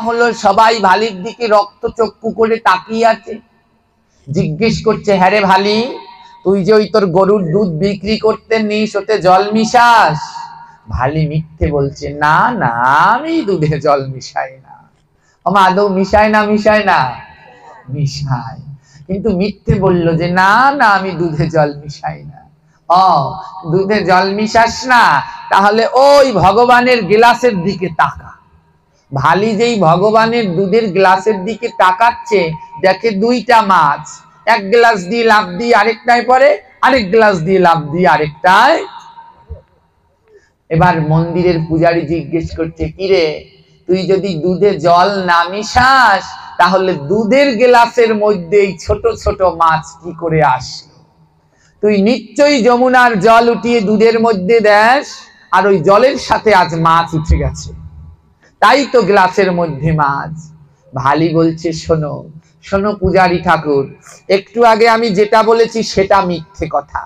হলো সবাই ভালির দিকে রক্তচক্ষু করে তাকিয়ে আছে। জিজ্ঞেস করছে, হ্যাঁ রে ভালি, তুই যে ওই তোর গরুর দুধ বিক্রি করতে নিস, ওতে জল মিশাস? ভালি মিথ্যে বলছে, না না, আমি দুধে জল মিশাই না। আমার আদৌ মিশায় না? মিশায় না? মিশায়, কিন্তু মিথ্যে বললো যে না না, আমি দুধে জল মিশাই না। ও, দুধে জল মিশাস না? তাহলে ওই ভগবানের গ্লাসের দিকে তাকা। ভালি যেই ভগবানের দুধের গ্লাসের দিকে তাকাচ্ছে, দেখে দুইটা মাছ, এক গ্লাস দিয়ে লাফ দিয়ে আরেকটায় পড়ে, আরেক গ্লাস দিয়ে লাফ দিয়ে আরেকটায়। এবার মন্দিরের পূজারী জিজ্ঞেস করছে, কিরে, তুই যদি দুধে জল না মিশাস, তাহলে দুধের গ্লাসের মধ্যে এই ছোট ছোট মাছ কি করে আসে? তুই নিশ্চয়ই যমুনার জল উঠিয়ে দুধের মধ্যে দেস, আর ওই জলের সাথে আজ মাছ উঠে গেছে, তাই তো গ্লাসের মধ্যে মাছ। ভালি বলছে, শোনো শোনো পূজারী ঠাকুর, একটু আগে আমি যেটা বলেছি সেটা মিথ্যে কথা।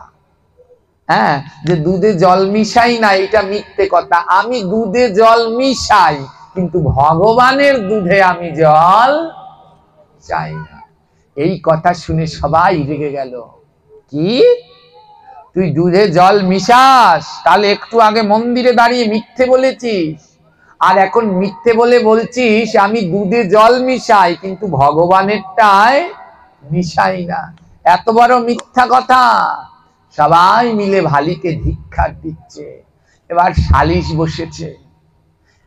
হ্যাঁ, যে দুধে জল মিশাই না, এটা মিথ্যে কথা। আমি দুধে জল মিশাই, কিন্তু ভগবানের দুধে আমি জল চাই না। এই কথা শুনে সবাই রেগে গেল। কি, তুই দুধে জল মিশাস? তাহলে একটু আগে মন্দিরে দাঁড়িয়ে মিথ্যে বলেছিস, আর এখন মিথ্যে বলে বলছিস আমি দুধে জল মিশাই, কিন্তু ভগবানেরটায় মিশাই না। এত বড় মিথ্যা কথা! সবাই মিলে ভালিকে ধিক্কার দিচ্ছে। এবার সালিশ বসেছে।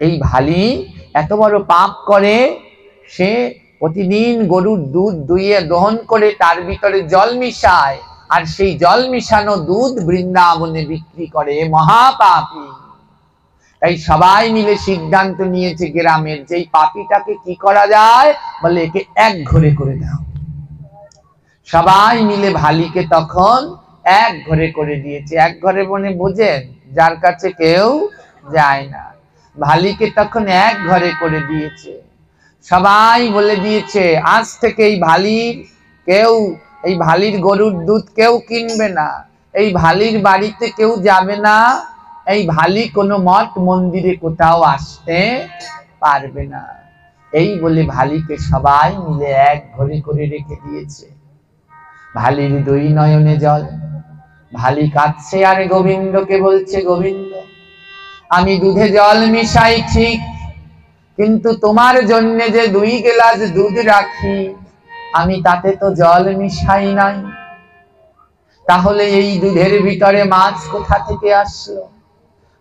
এই ভালি এত বড় পাপ করে, সে প্রতিদিন গরুর দুধ দুইয়ে দহন করে তার ভিতরে জল মিশায়, আর সেই জল মিশানো দুধ বৃন্দাবনে বিক্রি করে। মহাপাপী। তাই সবাই মিলে সিদ্ধান্ত নিয়েছে গ্রামের, যে পাপীটাকে কি করা যায়, বলে একে এক ঘরে করে দাও। সবাই মিলে ভালিকে তখন এক ঘরে করে দিয়েছে। এক ঘরে মনে বোঝেন, যার কাছে কেউ যায় না। ভালিকে তখন এক ঘরে করে দিয়েছে। সবাই বলে দিয়েছে, আজ থেকে এই ভালির কেউ, এই ভালির গরুর দুধ কেউ কিনবে না, এই ভালির বাড়িতে কেউ যাবে না, এই ভালি কোনো মঠ মন্দিরে কোথাও আসতে পারবে না। এই বলে ভালিকে সবাই মিলে এক ঘরে করে রেখে দিয়েছে। ভালির দুই নয়নে জল। ভালি কাঁদছে আর গোবিন্দকে বলছে, গোবিন্দ, আমি দুধে জল মিশাই ঠিক, কিন্তু তোমার জন্য যে 2 গ্লাস দুধ রাখি, আমি তাতে তো জল মিশাই নাই। তাহলে এই দুধের ভিতরে মাছ কোথা থেকে আসলো?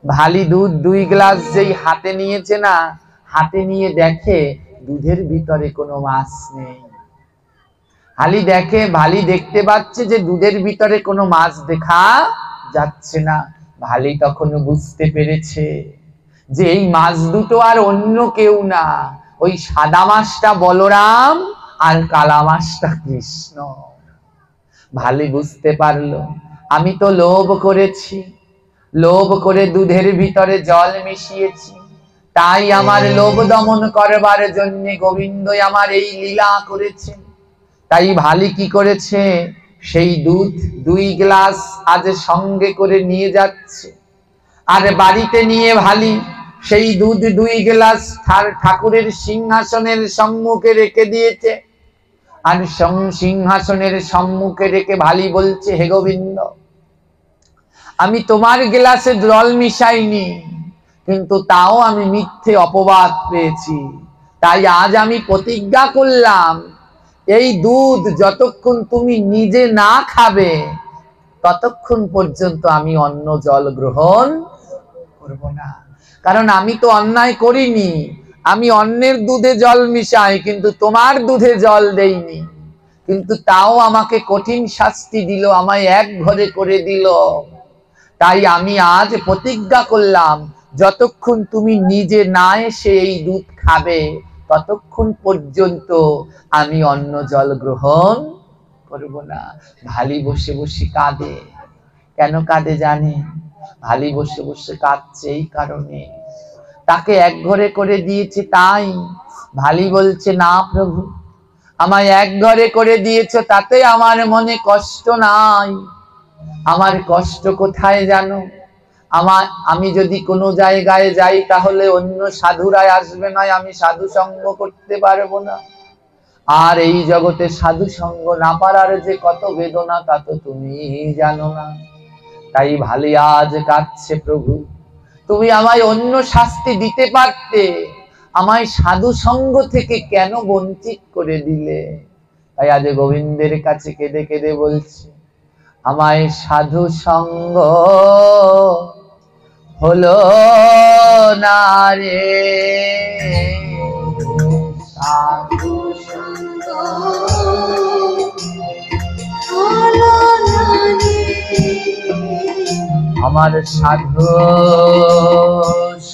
ভালি দুধ 2 গ্লাস যেই হাতে নিয়েছে না, হাতে নিয়ে দেখে দুধের ভিতরে কোনো মাছ নেই। ভালি দেখতে পাচ্ছে যে দুধের ভিতরে কোনো মাছ দেখা যাচ্ছে না। ভালি তখনও বুঝতে পেরেছে যে এই মাছ দুটো আর অন্য কেউ না, ওই সাদা মাছটা বলরাম আর কালা মাছটা কৃষ্ণ। ভালি বুঝতে পারলো, আমি তো লোভ করেছি, লোভ করে দুধের ভিতরে জল মিশিয়েছি, তাই আমার লোভ দমন করবার জন্য গোবিন্দ আমার এই লীলা করেছে। তাই ভালি কি করেছে, সেই দুধ 2 গ্লাস আজ সঙ্গে করে নিয়ে যাচ্ছে, আর বাড়িতে নিয়ে ভালি সেই দুধ 2 গ্লাস ঠাকুরের সিংহাসনের সম্মুখে রেখে দিয়েছে। আর সিংহাসনের সম্মুখে রেখে ভালি বলছে, হে গোবিন্দ, আমি তোমার গ্লাসে জল মিশাইনি, কিন্তু তাও আমি মিথ্যে অপবাদ পেয়েছি। তাই আজ আমি প্রতিজ্ঞা করলাম, এই দুধ যতক্ষণ তুমি নিজে না খাবে, ততক্ষণ পর্যন্ত আমি অন্য জল গ্রহণ করব না। কারণ আমি তো অন্যায় করিনি, আমি অন্যের দুধে জল মিশাই, কিন্তু তোমার দুধে জল দেইনি। কিন্তু তাও আমাকে কঠিন শাস্তি দিল, আমায় এক ঘরে করে দিল। তাই আমি আজ প্রতিজ্ঞা করলাম, যতক্ষণ তুমি নিজে না এসে এই দুধ খাবে, ততক্ষণ পর্যন্ত আমি অন্য জল গ্রহণ করব না। ভালি বসে বসে কাঁদে। কেন কাঁদে জানে? ভালি বসে বসে কাঁদছে এই কারণে, তাকে এক ঘরে করে দিয়েছে তাই। ভালি বলছে, না প্রভু, আমায় এক ঘরে করে দিয়েছ, তাতে আমার মনে কষ্ট নাই। আমার কষ্ট কোথায় জানো? আমি যদি কোনো জায়গায় যাই তাহলে অন্য সাধুরাই আসবে না, আমি সাধু সঙ্গ করতে পারবো না। আর এই জগতে সাধু সঙ্গ না পারার যে কত বেদনা তা তো তুমি জানো না। তাই ভালি আজ কাঁদছে প্রভু, তুমি আমায় অন্য শাস্তি দিতে পারতে, আমায় সাধু সঙ্গ থেকে কেন বঞ্চিত করে দিলে? তাই আজ গোবিন্দের কাছে কেঁদে কেঁদে বলছে, আমায় সাধু সঙ্গ হলো না রে, সাধু সঙ্গ হলো না রে, আমার সাধু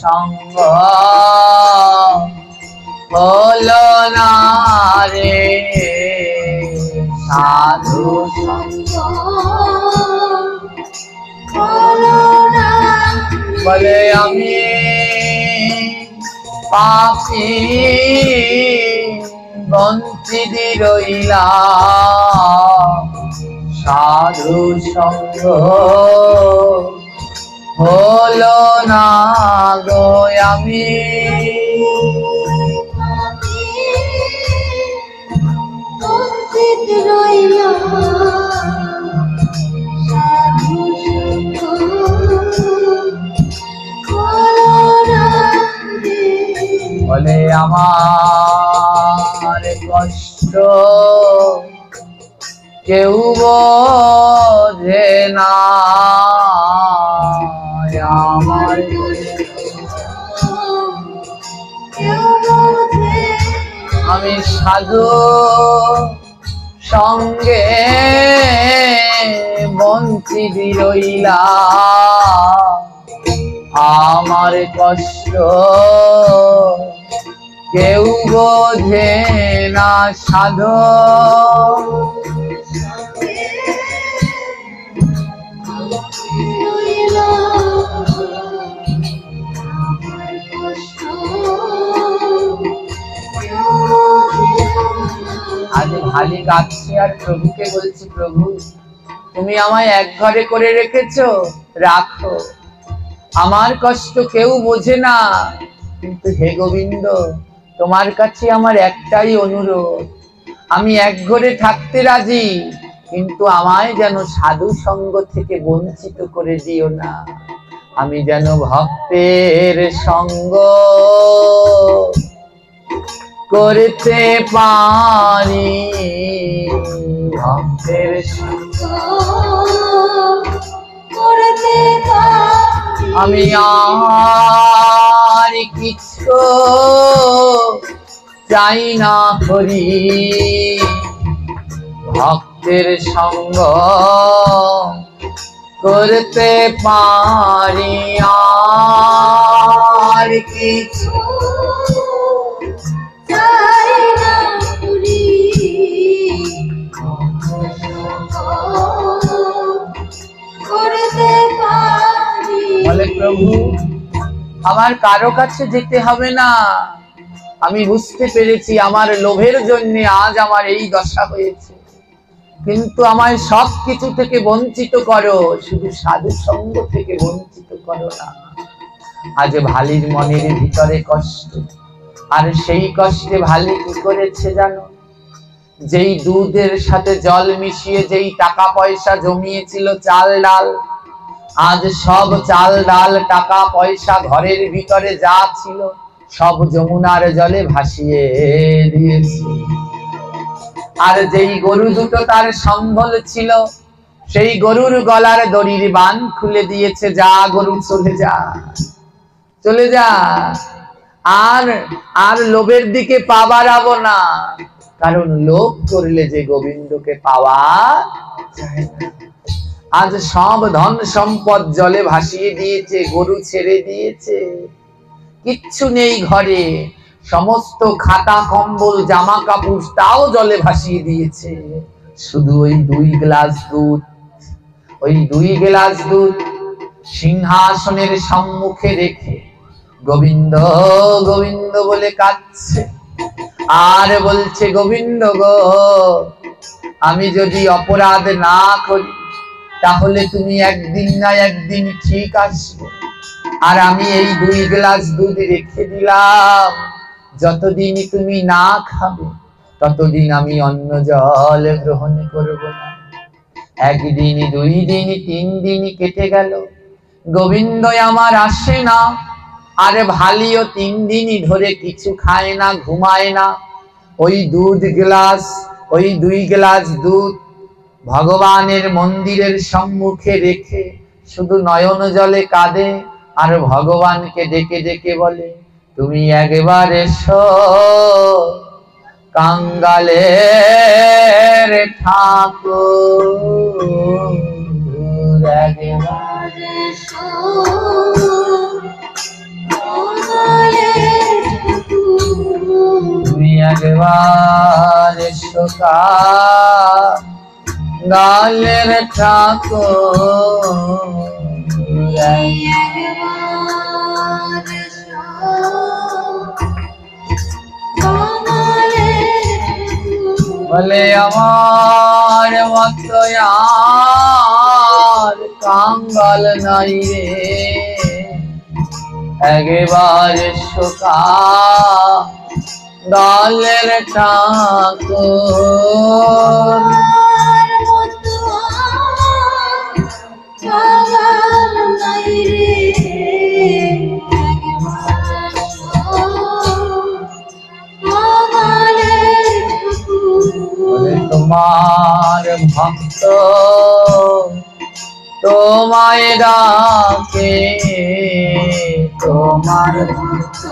সঙ্গ হলো না রে, সাধু সঙ্গ হলো না। বলে আমি পাপী বঞ্চিত রইলাম, সাধু সঙ্গ হলো না গো, আমি বঞ্চিত রইলাম, সাধু বলে আমার কষ্ট কেউ বোঝে না, আমার আমি সাধু সঙ্গে বঞ্চিত রইলাম, আমার কষ্ট কেউ বোঝে না, সাধু আজ ভালি কাঁদছে আর প্রভুকে বলছি, প্রভু তুমি আমায় এক ঘরে করে রেখেছো, রাখো, আমার কষ্ট কেউ বোঝে না, কিন্তু হে গোবিন্দ তোমার কাছে আমার একটাই অনুরোধ, আমি এক ঘরে থাকতে রাজি, কিন্তু আমায় যেন সাধু সঙ্গ থেকে বঞ্চিত করে দিও না, আমি যেন ভক্তের সঙ্গ করতে পারি, ভক্তের সঙ্গ করতে পারি, আমি আর কিছু চাই না করি, ভক্তের সঙ্গ করতে পারি, আর কিছু চাই না করি, করতে পারি। বলে প্রভু আমার কারো কাছে যেতে হবে না, আমি বুঝতে পেরেছি আমার লোভের জন্য আজ আমার এই দশা হয়েছে, কিন্তু আমায় সব কিছু থেকে বঞ্চিত করো, শুধু সাধু সঙ্গ থেকে বঞ্চিত করো না। আজ ভালির মনের ভিতরে কষ্ট, আর সেই কষ্টে ভালি কি করেছে জানো? যেই দুধের সাথে জল মিশিয়ে যেই টাকা পয়সা জমিয়েছিল চাল ডাল, আজ সব চাল ডাল টাকা পয়সা ঘরের ভিতরে যা ছিল সব যমুনার জলে ভাসিয়ে দিয়েছে। আর যেই গরু দুটো তার সম্বল ছিল, সেই গরুর গলার দড়ির বান খুলে দিয়েছে, যা গরু চলে যা, চলে যা, আর লোভের দিকে পা বাড়াবো না, কারণ লোভ করলে যে গোবিন্দকে পাওয়া যায় না। আজ সব ধন সম্পদ জলে ভাসিয়ে দিয়েছে, গরু ছেড়ে দিয়েছে, কিচ্ছু নেই ঘরে, সমস্ত খাতা কম্বল জামা কাপড় তাও জলে ভাসিয়ে দিয়েছে, শুধু ওই 2 গ্লাস দুধ, ওই 2 গ্লাস দুধ সিংহাসনের সম্মুখে রেখে গোবিন্দ গোবিন্দ বলে কাঁদছে, আর বলছে গোবিন্দ গো, আমি যদি অপরাধ না করি তাহলে তুমি একদিন না একদিন ঠিক আসবে। আর আমি এই 2 গ্লাস দুধ রেখে দিলাম, যতদিন তুমি না খাবে ততদিন আমি অন্য জল গ্রহণ করব না। 1 দিন 2 দিন 3 দিন কেটে গেল, গোবিন্দ আমার আসে না। আরে ভালিও 3 দিনই ধরে কিছু খায় না, ঘুমায় না। ওই 2 গ্লাস দুধ ভগবানের মন্দিরের সম্মুখে রেখে শুধু নয়ন জলে কাঁদে আর ভগবানকে ডেকে ডেকে বলে, তুমি একবার এসো কাঙ্গালের ঠাকুর, একবার এসো তুমি একবার এসো কাঙ্গালের ঠাকুর, বলে আমার মতো আর কাঙ্গাল নাই রে, একবার এসো কাঙ্গালের ঠাকুর। তোমার ভক্ত তোমায় ডাকে, তোমার ভক্ত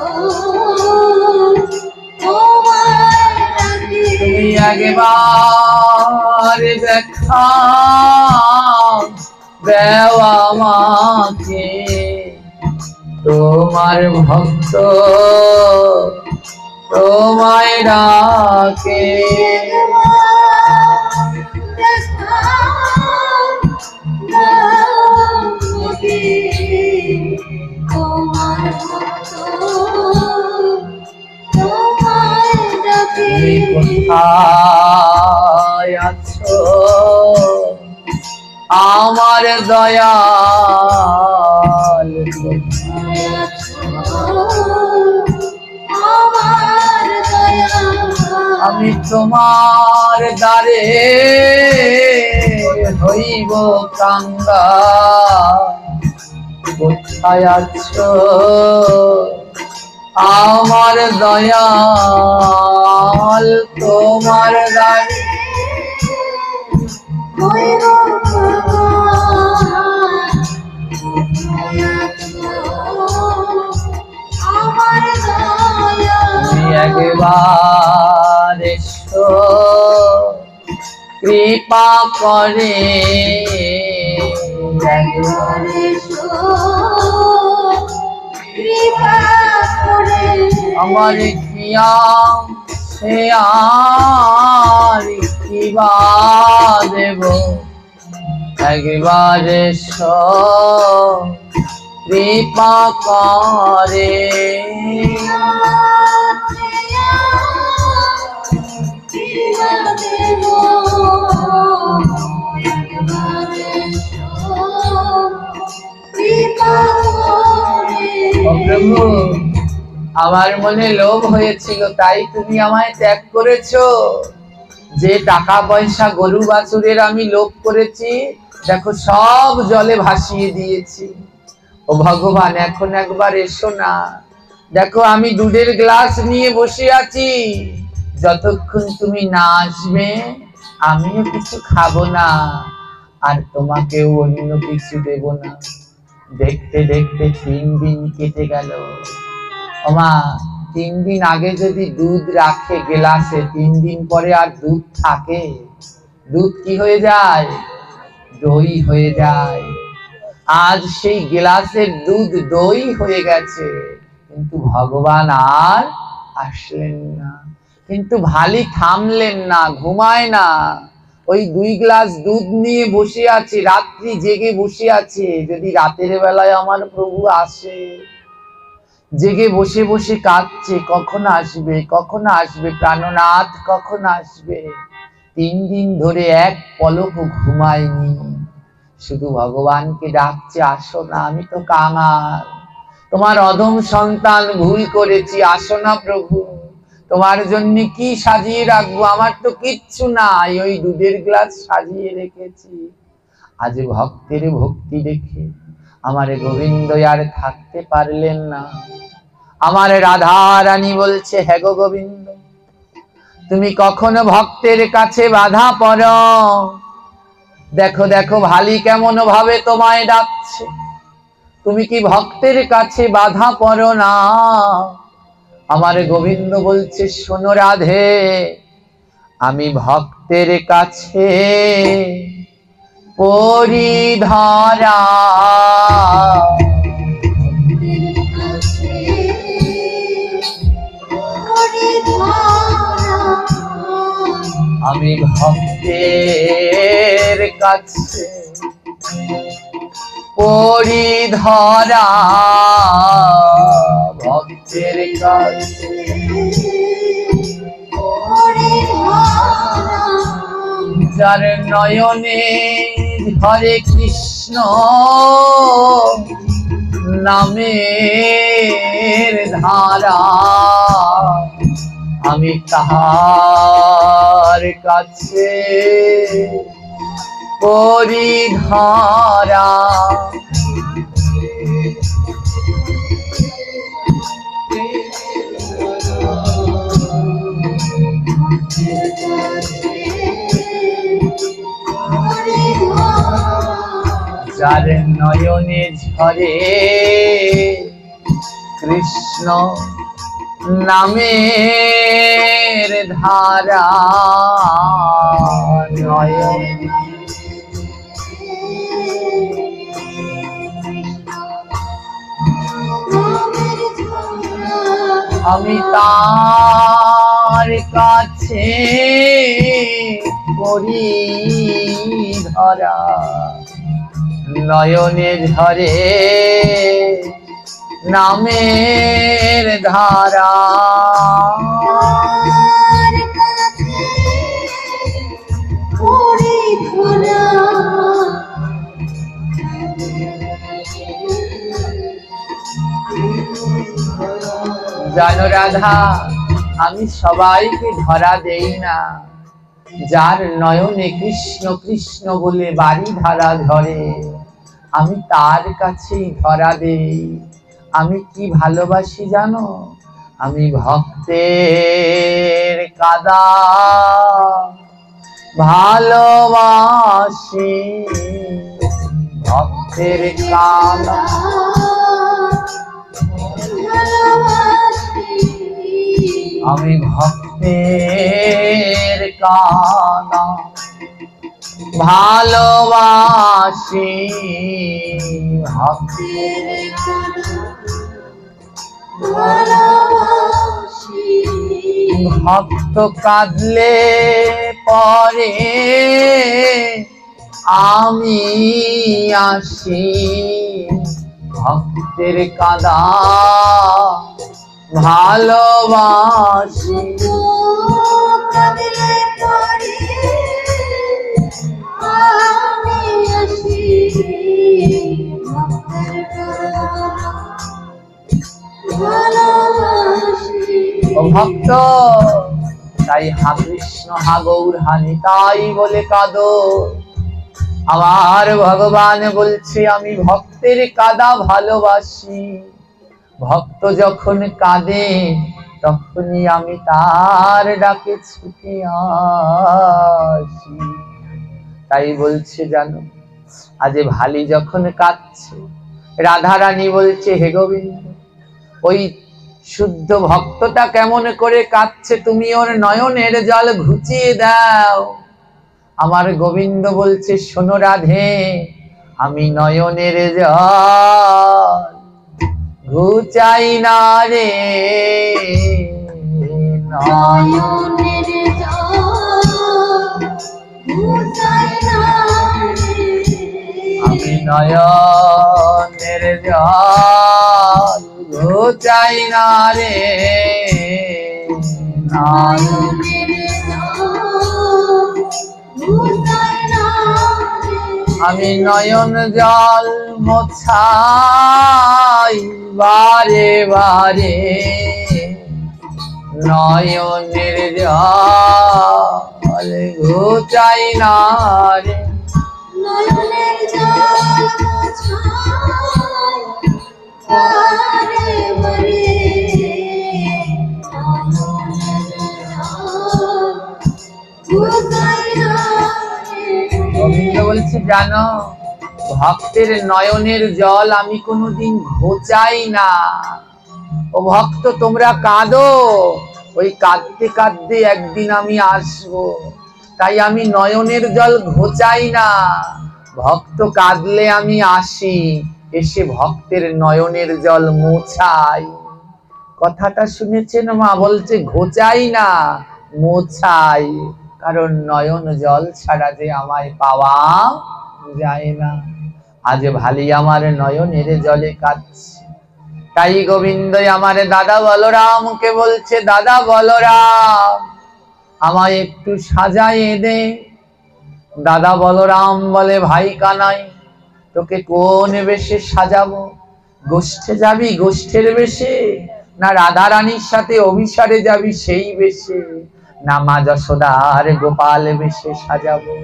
তুমি একবার দেখা দেও আমাকে, তোমার ভক্ত তোমায় ডাকে। তুমি কোথায় আছো আমার দয়াল, আমি তোমার দ্বারে হইব কাঙ্গাল, কোথায় আছো আমার দয়াল, তোমার দ্বারে হইব তুমি একবার এসো কৃপা করে, একবার এসো কৃপা করে, আমার কিয়া সে আর কিবা দেব, একবার এসো কৃপা করে। প্রভু আমার মনে লোভ হয়েছিল তাই তুমি আমায় ত্যাগ করেছো, যে টাকা পয়সা গরু বাছুরের আমি লোভ করেছি দেখো সব জলে ভাসিয়ে দিয়েছি। ও ভগবান এখন একবার এসো না, দেখো আমি দুধের গ্লাস নিয়ে বসে আছি, যতক্ষণ তুমি না আসবে আমিও কিছু খাবো না আর তোমাকেও অন্য কিছু দেব না। দেখতে দেখতে 3 দিন কেটে গেল। ওমা 3 দিন আগে যদি দুধ রাখে গ্লাসে, 3 দিন পরে আর দুধ থাকে? দুধ কি হয়ে যায়? দই হয়ে যায়। আজ সেই গ্লাসের দুধ দই হয়ে গেছে, কিন্তু ভগবান আর আসলেন না। কিন্তু ভালি থামলেন না, ঘুমায় না, ওই 2 গ্লাস দুধ নিয়ে বসে আছে, রাত্রি জেগে বসে আছে। যদি রাতের বেলায় আমার প্রভু আসে, জেগে বসে বসে কাঁদছে, কখন আসবে কখন আসবে প্রাণনাথ কখন আসবে। 3 দিন ধরে এক পলক ঘুমায়নি। শুধু ভগবানকে ডাকছে, আসো না, আমি তো কাঙাল, তোমার অধম সন্তান, ভুল করেছি, আসো না প্রভু, তোমার জন্য কি সাজিয়ে রাখবো, আমার তো কিচ্ছু নাই, ওই দুধের গ্লাস সাজিয়ে রেখেছি। আজ ভক্তের ভক্তি দেখে আমার গোবিন্দ আর থাকতে পারলেন না। আমার রাধা রানী বলছে, হে গো গোবিন্দ, তুমি কখনো ভক্তের কাছে বাধা পড়ো? দেখো দেখো ভালি কেমন ভাবে তোমায় ডাকছে, তুমি কি ভক্তের কাছে বাধা পড়ো না? আমার গোবিন্দ বলছে, শোনো রাধে, আমি ভক্তের কাছে পরিধরা, আমি ভক্তের কাছে পরিধরা, ভক্তের কাছে যার নয়নে হরে কৃষ্ণ নামের ধারা, আমি তাহার কাছে পরিধরা। যার নয়নে ঝরে কৃষ্ণ নামের ধারা, নয়ন আমি তার কাছে পরিধরা, নয়নে ঝরে নামের ধারা, জানো রাধা, আমি সবাইকে ধরা দেই না, যার নয়নে কৃষ্ণ কৃষ্ণ বলে বাড়ি ধারা ধরে, আমি তার কাছেই ধরা দেই। আমি কি ভালোবাসি জানো? আমি ভক্তের কাদা ভালোবাসি, ভক্তের কাদা আমি ভক্তের কাদা ভালোবাসি, ভক্তের ভক্ত কাঁদলে পরে আমি আসি, ভক্তের কাদা ভালোবাসি, ও ভক্ত, তাই হা কৃষ্ণ হা গৌর হা নিতাই বলে কাঁদো। আমার ভগবান বলছে, আমি ভক্তের কাদা ভালোবাসি, ভক্ত যখন কাঁদে তখনই আমি তার ডাকে ছুটে আসি। তাই বলছে জানো, আজ ভালি যখন কাঁদছে, রাধা রানী বলছে, হে গোবিন্দ, ওই শুদ্ধ ভক্তটা কেমন করে কাঁদছে, তুমি ওর নয়নের জল ঘুচিয়ে দাও। আমার গোবিন্দ বলছে, শোনো রাধে, আমি নয়নের জল ঘুচাই না রে, নয়নের আমি নয়নের জল ঘুচাই না রে, নয়নের আমি নয়ন জল মোছাই বারে বারে, নয়নের জল ঘোচাই না রে। নয়নের জল মোছাই বারে বারে, গোবিন্দ বলছি জানো, ভক্তের নয়নের জল আমি কোনোদিন ঘোচাই না। ও ভক্ত তোমরা কাঁদো, ওই কাঁদতে কাঁদতে একদিন আমি আসবো, তাই আমি নয়নের জল ঘোচাই না। ভক্ত কাঁদলে আমি আসি, এসে ভক্তের নয়নের জল মোছাই। কথাটা শুনেছেন মা? বলছে ঘোচাই না, মোছাই, কারণ নয়ন জল ছাড়া যে আমায় পাওয়া যায় না। আজ ভালি আমার নয়নের জলে কাঁদছে, তাই গোবিন্দ আমার দাদা বলরামকে বলছে, দাদা বলরাম আমায় একটু সাজায়ে দে। দাদা বলরাম বলে, ভাই কানাই তোকে কোন বেশে সাজাবো? গোষ্ঠে যাবি গোষ্ঠের বেশে, না রাধা রানীর সাথে অভিসারে যাবি সেই বেশে, না মা যশোদার গোপাল বেশে সাজাবো?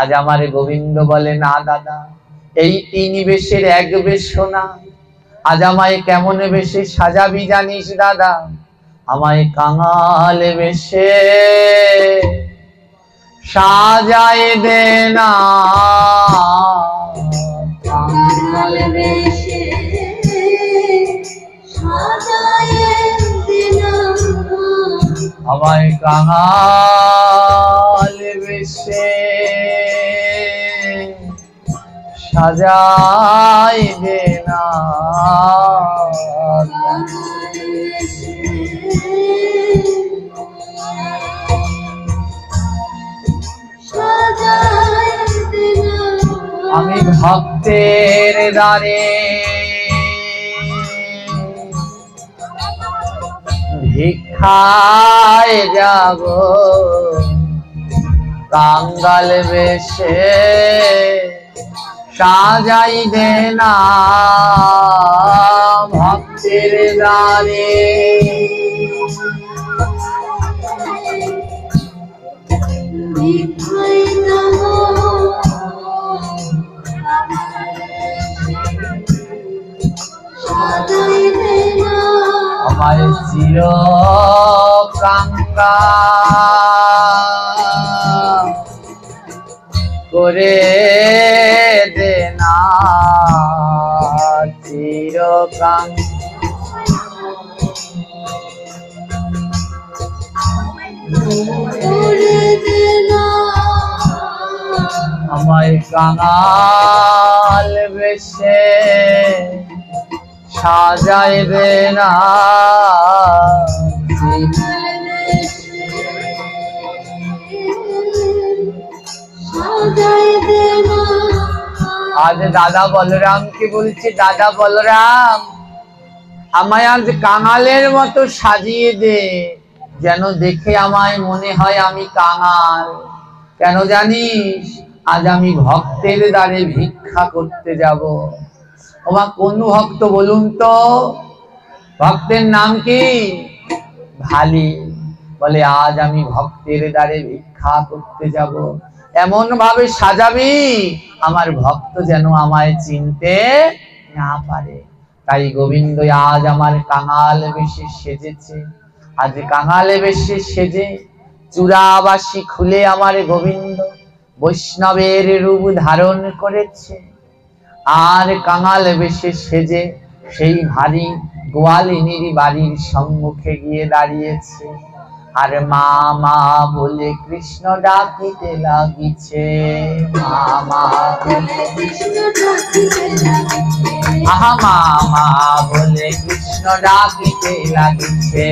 আজ আমার গোবিন্দ বলে, না দাদা, এই তিন বেশের এক বেশ না। আজ আমায় কেমন বেশে সাজাবি জানিস দাদা? আমায় কাঙাল বেশে সাজায় দে না। কাঙাল বেশে সাজায়ে দে না, আমায় কাঙাল বেশে সাজায় দে না। আমি ভক্তের দ্বারে ভিক্ষায় যাব, কাঙ্গাল বেশে সাজাই দে না। ভক্তের দ্বারে আমার চির কাঙ্গা করে দে না, চির কাঙ্গা আমায় কাঙাল বেশে সাজায় দে না। আজ দাদা বলরামকে বলছে, দাদা বলরাম আমায় আজ কাঙালের মতো সাজিয়ে দে, যেন দেখে আমায় মনে হয় আমি কাঙাল। কেন জানিস? আজ আমি ভক্তের দ্বারে ভিক্ষা করতে যাব। ওমা কোন ভক্ত বলুন তো? ভক্তের নাম কি? ভালি। বলে আজ আমি ভক্তের দ্বারে ভিক্ষা করতে যাব, এমন ভাবে সাজাবি আমার ভক্ত যেন আমায় চিনতে না পারে। তাই গোবিন্দ আজ আমার কাঙাল বেশে সেজেছে। আজ কাঙাল বেশে সেজে চূড়াবাসী খুলে আমার গোবিন্দ বৈষ্ণবের রূপ ধারণ করেছে। আর কাঙাল বেশে সেজে সেই ভারী গোয়ালিনীর বাড়ির সম্মুখে গিয়ে দাঁড়িয়েছে। আর মা মা বলে কৃষ্ণ ডাকিতে লাগিছে, মা মা বলে কৃষ্ণ ডাকিতে লাগিছে, আহা মা মা বলে কৃষ্ণ ডাকিতে লাগিছে।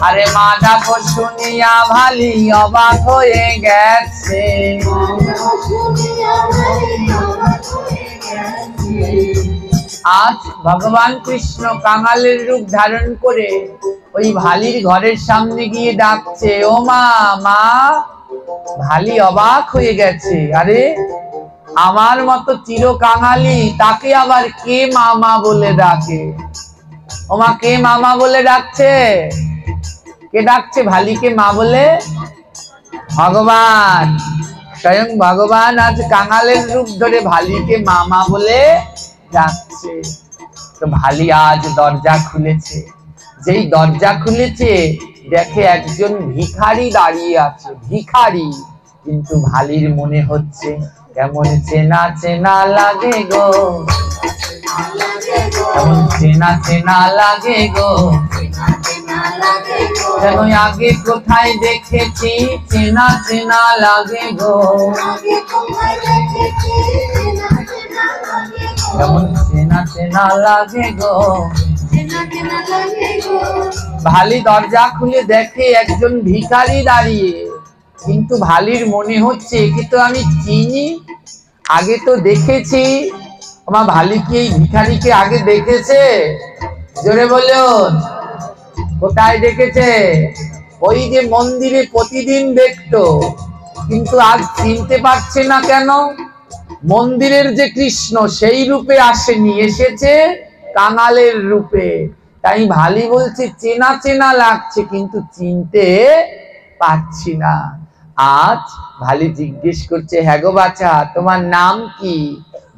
আরে মা ডাকো শুনিয়া ভালি অবাক হয়ে গেছে, আজ ভগবান কৃষ্ণ কাঙালের রূপ ধারণ করে ওই ভালির ঘরের সামনে গিয়ে ডাকছে, ও মা, মা। ভালি অবাক হয়ে গেছে, আরে আমার মতো চির কাঙালি, তাকে আবার কে মামা বলে ডাকে? ও মা, কে মামা বলে ডাকছে? কে ডাকছে ভালিকে মা বলে? ভগবান, স্বয়ং ভগবান আজ কাঙালের রূপ ধরে ভালিকে মামা বলে ডাকছে। তো ভালি আজ দরজা খুলেছে, যেই দরজা খুলেছে দেখে একজন ভিখারি দাঁড়িয়ে আছে। ভিখারি, কিন্তু ভালির মনে হচ্ছে কেমন চেনা চেনা লাগে গো, কেমন চেনা চেনা লাগে গো, যেন আগে কোথায় দেখেছি, চেনা চেনা লাগে গো, কেমন চেনা চেনা লাগে গো। ভালি দরজা খুলে দেখে একজন ভিখারি দাঁড়িয়ে, কিন্তু ভালির মনে হচ্ছে একে তো আমি চিনি, আগে তো দেখেছি। আমার ভালি কি এই ভিখারিকে আগে দেখেছে? জোরে বলুন, কোথায় দেখেছে? ওই যে মন্দিরে প্রতিদিন দেখতো, কিন্তু আজ চিনতে পারছে না কেন? মন্দিরের যে কৃষ্ণ সেই রূপে আসেনি, এসেছে কাঙালের রূপে। তাই ভালি বলছে চেনা চেনা লাগছে, কিন্তু চিনতে পারছি না। আজ ভালি জিজ্ঞেস করছে, হ্যাঁ গো বাছা, তোমার নাম কি?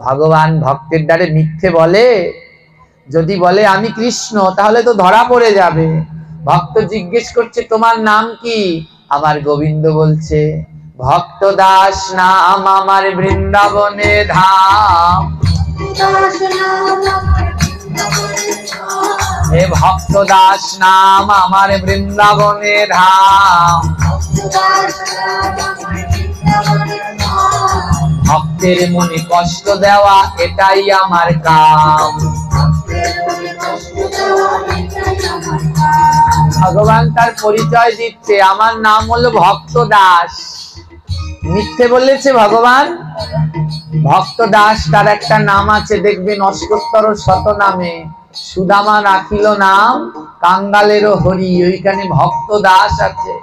ভগবান ভক্তের দ্বারে মিথ্যে বলে? যদি বলে আমি কৃষ্ণ, তাহলে তো ধরা পড়ে যাবে। ভক্ত জিজ্ঞেস করছে, তোমার নাম কি? আমার গোবিন্দ বলছে, ভক্ত দাস নাম আমার বৃন্দাবনে ধাম। হে ভক্ত দাস নাম আমার বৃন্দাবনে ধাম। ভক্তের মনে কষ্ট দেওয়া এটাই আমার কাম। ভগবান তার পরিচয় দিচ্ছে, আমার নাম হলো ভক্ত দাস। মিথ্যে বলেছে ভগবান? ভক্ত দাস তার একটা নাম আছে, দেখবেন অষ্টোত্তর শত নামে। সুদামা রাখিল নাম কাঙ্গালেরও হরি, ওইখানে ভক্ত দাস আছে।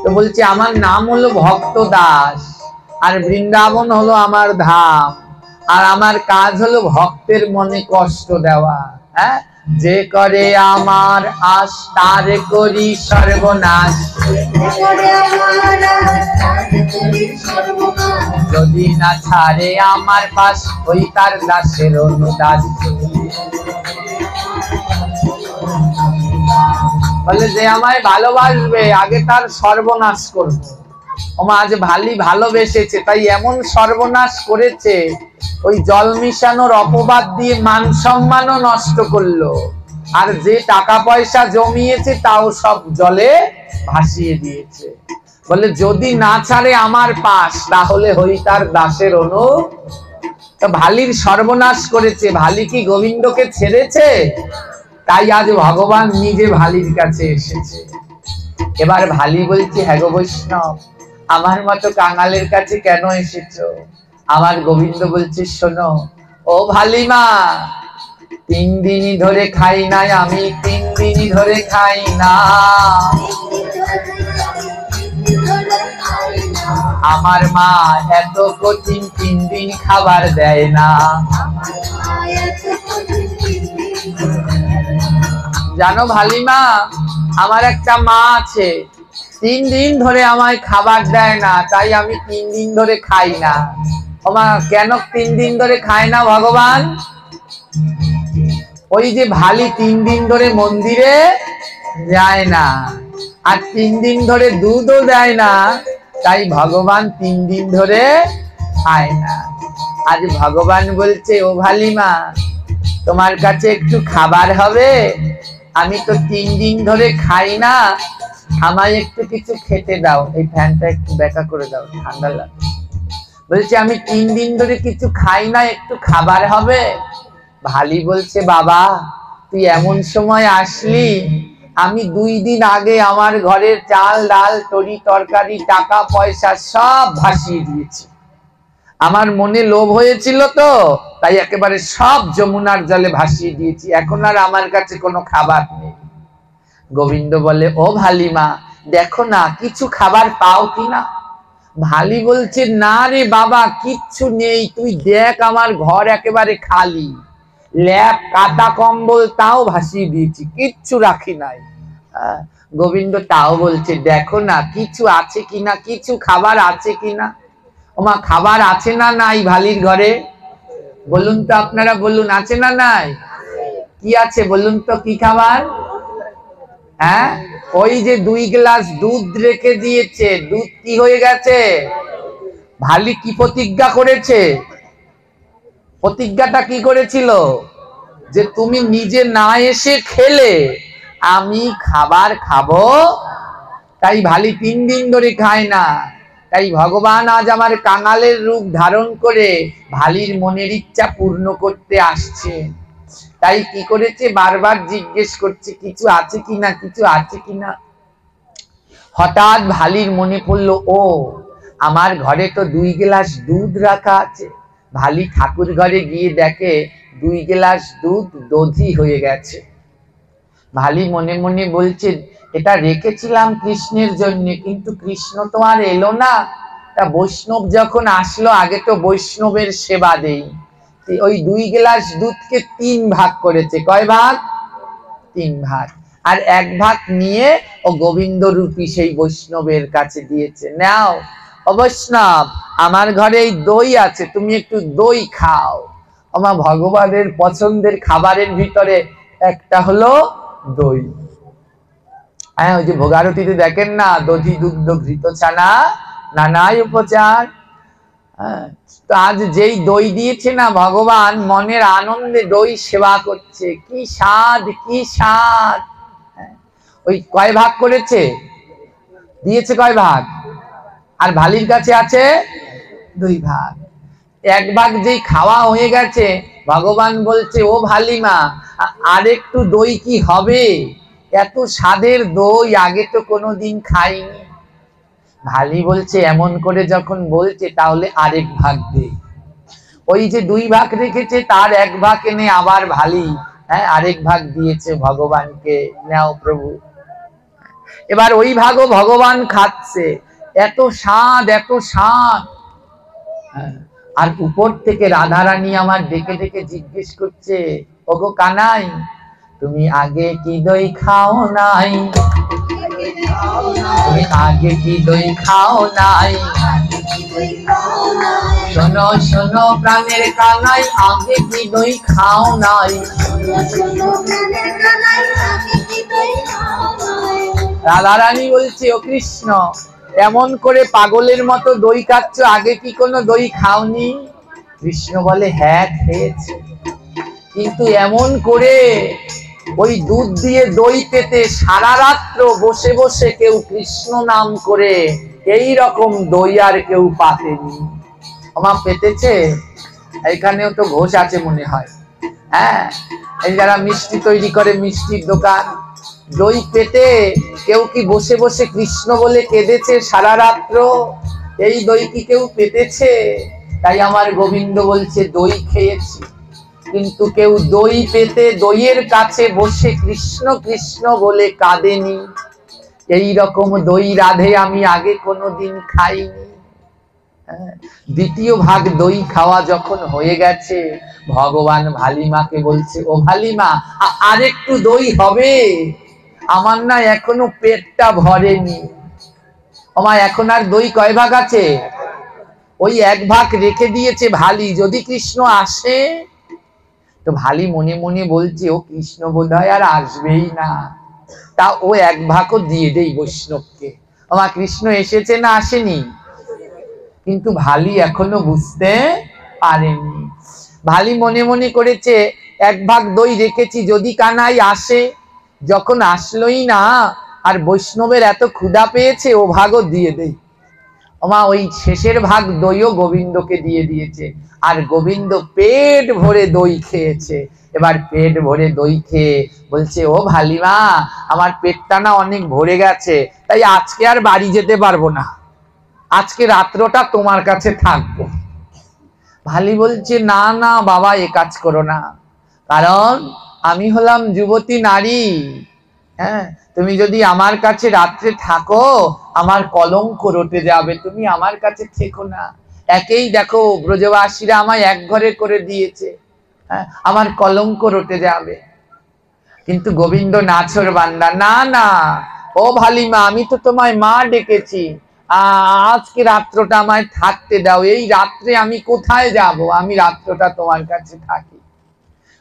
তো বলছে আমার নাম হলো ভক্ত দাস, আর বৃন্দাবন হলো আমার ধাম, আর আমার কাজ হলো ভক্তের মনে কষ্ট দেওয়া। হ্যাঁ, যে করে আমার আশ তার করি সর্বনাশ, যদি না ছাড়ে আমার পাশ ওই তার দাসের অনুদাস। বলে যে আমায় ভালোবাসবে আগে তার সর্বনাশ করব। ওমা আজ ভালি ভালোবেসেছে, তাই এমন সর্বনাশ করেছে, ওই জল মিশানোর অপবাদ দিয়ে মান সম্মানও নষ্ট করলো, আর যে টাকা পয়সা জমিয়েছে তাও সব জলে ভাসিয়ে দিয়েছে। বলে যদি না ছাড়ে আমার পাশ, তাহলে হই তার দাসের অনু। তো ভালির সর্বনাশ করেছে। ভালি কি গোবিন্দকে ছেড়েছে? তাই আজ ভগবান নিজে ভালির কাছে এসেছে। এবার ভালি বলছে, হ্যাঁ গো বৈষ্ণব, আমার মতো কাঙালের কাছে কেন এসেছো? আমার গোবিন্দ বলছে, শোনো ও ভালিমা, 3 দিনই ধরে খাই নাই আমি, 3 দিনই ধরে খাই না। আমার মা এত কঠিন, 3 দিন খাবার দেয় না। জানো ভালিমা, আমার একটা মা আছে, 3 দিন ধরে আমায় খাবার দেয় না, তাই আমি 3 দিন ধরে খাই না। ওমা কেন 3 দিন ধরে খায় না ভগবান? ওই যে ভালি 3 দিন ধরে মন্দিরে যায় না, আর 3 দিন ধরে দুধও দেয় না, তাই ভগবান 3 দিন ধরে খায় না। আজ ভগবান বলছে, ও ভালিমা, তোমার কাছে একটু খাবার হবে? আমি তো 3 দিন ধরে খাই না, আমায় একটু কিছু খেতে দাও। এই ফ্যানটা একটু ব্যাকা করে দাও, ঠান্ডা লাগছে। বলছে আমি 3 দিন ধরে কিছু খাই না, একটু খাবার হবে? ভালি বলছে, বাবা তুই এমন সময় আসলি, আমি 2 দিন আগে আমার ঘরের চাল ডাল তরি তরকারি টাকা পয়সা সব ভাসিয়ে দিয়েছি। আমার মনে লোভ হয়েছিল তো, তাই একেবারে সব যমুনার জলে ভাসিয়ে দিয়েছি। এখন আর আমার কাছে কোনো খাবার নেই। গোবিন্দ বলে, ও ভালিমা দেখো না কিছু খাবার পাও কিনা। ভালি বলছে, না রে বাবা কিচ্ছু নেই, তুই দেখ আমার ঘর একেবারে খালি, ল্যাপ কাটা কম্বল তাও ভাসিয়ে দিয়েছি, কিচ্ছু রাখি নাই। গোবিন্দ তাও বলছে, দেখো না কিছু আছে কিনা, কিছু খাবার আছে কিনা। ওমা খাবার আছে না নাই ভালির ঘরে? বলুন তো আপনারা, বলুন আছে না নাই? কি আছে বলুন তো, কি খাবার? হ্যাঁ, ওই যে 2 গ্লাস দুধ রেখে দিয়েছে, দুধ কি হয়ে গেছে? ভালি কি প্রতিজ্ঞা করেছে? প্রতিজ্ঞাটা কি করেছিল? যে তুমি নিজে না এসে খেলে আমি খাবার খাবো। তাই ভালি 3 দিন ধরে খায় না। তাই ভগবান আজ আমার কাঙালের রূপ ধারণ করে ভালির মনের ইচ্ছা পূর্ণ করতে আসছে। তাই কি করেছে, বারবার জিজ্ঞেস করছে কিছু আছে কিনা, কিছু আছে কিনা। হঠাৎ ভালির মনে পড়লো, ও আমার ঘরে তো 2 গ্লাস দুধ রাখা আছে। ভালি ঠাকুর ঘরে গিয়ে দেখে 2 গ্লাস দুধ দধি হয়ে গেছে। ভালি মনে মনে বলছে, এটা রেখেছিলাম কৃষ্ণের জন্য, কিন্তু কৃষ্ণ তো আর এলো না। তা বৈষ্ণব যখন আসলো, আগে তো বৈষ্ণবের সেবা দেই। ওই 2 গ্লাস দুধকে 3 ভাগ করেছে। কয় ভাগ? 3 ভাগ। আর 1 ভাগ নিয়ে ও গোবিন্দ রূপী সেই বৈষ্ণবের কাছে দিয়েছে। নাও ও বৈষ্ণব, আমার ঘরে এই দই আছে, তুমি একটু দই খাও। আমার ভগবানের পছন্দের খাবারের ভিতরে একটা হলো দই। হ্যাঁ, ওই যে ভোগারতিতে দেখেন না, দধি দুগ্ধ ঘৃত ছানা নানাই উপচার। তো আজ যেই দই দিয়েছে না ভগবান, মনের আনন্দে দই সেবা করছে। কি স্বাদ, কি স্বাদ। ওই কয় ভাগ করেছে, দিয়েছে কয় ভাগ? আর ভালির কাছে আছে 2 ভাগ। 1 ভাগ যেই খাওয়া হয়ে গেছে, ভগবান বলছে, ও ভালিমা আরেকটু দই কি হবে? এত স্বাদের দই আগে তো কোনোদিন খাইনি। ভালি বলছে, এমন করে যখন বলছে তাহলে আরেক ভাগ দে। ওই যে 2 ভাগ রেখেছে তার 1 ভাগ এনে আবার ভালি আরেক ভাগ দিয়েছে ভগবানকে। নাও প্রভু। এবার ওই ভাগও ভগবান খাচ্ছে। এত স্বাদ, এত স্বাদ। আর উপর থেকে রাধারানী আমার ডেকে ডেকে জিজ্ঞেস করছে, ওগো কানাই, তুমি আগে কি দই খাও নাই? তুমি আগে কি দই খাও নাই? শোনো শোনো প্রাণের কানাই, আগে কি দই খাও নাই? রাধারানী বলছে, ও কৃষ্ণ, এমন করে পাগলের মতো দই খাচ্ছ, আগে কি কোনো দই খাওনি? কৃষ্ণ বলে, হ্যাঁ খেয়েছি, কিন্তু এমন করে ওই দুধ দিয়ে দই পেতে সারা রাত্র বসে বসে কেউ কৃষ্ণ নাম করে এই রকম দই আর কেউ পাতেনি। আমার পেতেছে, এখানেও তো ঘোষ আছে মনে হয়। হ্যাঁ, এই যারা মিষ্টি তৈরি করে, মিষ্টির দোকান, দই পেতে কেউ কি বসে বসে কৃষ্ণ বলে কেঁদেছে সারা রাত্র? এই দই কি কেউ পেতেছে? তাই আমার গোবিন্দ বলছে, দই খেয়েছি, কিন্তু কেউ দই পেতে দইয়ের কাছে বসে কৃষ্ণ কৃষ্ণ বলে কাঁদেনি। এই রকম দই রাধে আমি আগে কোনোদিন খাইনি। দ্বিতীয় ভাগ দই খাওয়া যখন হয়ে গেছে, ভগবান ভালিমাকে বলছে, ও ভালিমা আরেকটু দই হবে? আমার না এখনো পেটটা ভরেনি। আমার এখন আর দই কয় ভাগ আছে? ওই 1 ভাগ রেখে দিয়েছে ভালি, যদি কৃষ্ণ আসে। তো ভালি মনে মনে বলছে, ও কৃষ্ণ বোধহয় আর আসবেই না, তা ও 1 ভাগও দিয়ে দেই বৈষ্ণবকে। আমার কৃষ্ণ এসেছে না আসেনি? কিন্তু ভালি এখনো বুঝতে পারেনি। ভালি মনে মনে করেছে, 1 ভাগ দই রেখেছি, যদি কানাই আসে। যখন আসলোই না, আর বৈষ্ণবের এত ক্ষুধা পেয়েছে, ও ভাগও দিয়ে দেই। ওমা ওই শেষের ভাগ দইও গোবিন্দকে দিয়ে দিয়েছে। আর গোবিন্দ পেট ভরে দই খেয়েছে। এবার পেট ভরে দই খেয়ে বলছে, ও ভালিমা, আমার পেটটা না অনেক ভরে গেছে, তাই আজকে আর বাড়ি যেতে পারবো না, আজকে রাত্রটা তোমার কাছে থাকবো। ভালি বলছে, না না বাবা, এ কাজ করো না, কারণ আমি হলাম যুবতী নারী, হ্যাঁ, তুমি যদি আমার কাছে রাত্রে থাকো আমার কলঙ্ক রটে যাবে, তুমি আমার কাছে থেকো না। একেই দেখো ব্রজবাসীরা আমায় এক ঘরে করে দিয়েছে, হ্যাঁ, আমার কলঙ্ক রটে যাবে। কিন্তু গোবিন্দ নাছর বান্দা, না না ও ভালিমা, আমি তো তোমায় মা ডেকেছি, আজকে রাত্রটা আমায় থাকতে দাও, এই রাত্রে আমি কোথায় যাব, আমি রাত্রটা তোমার কাছে থাকি।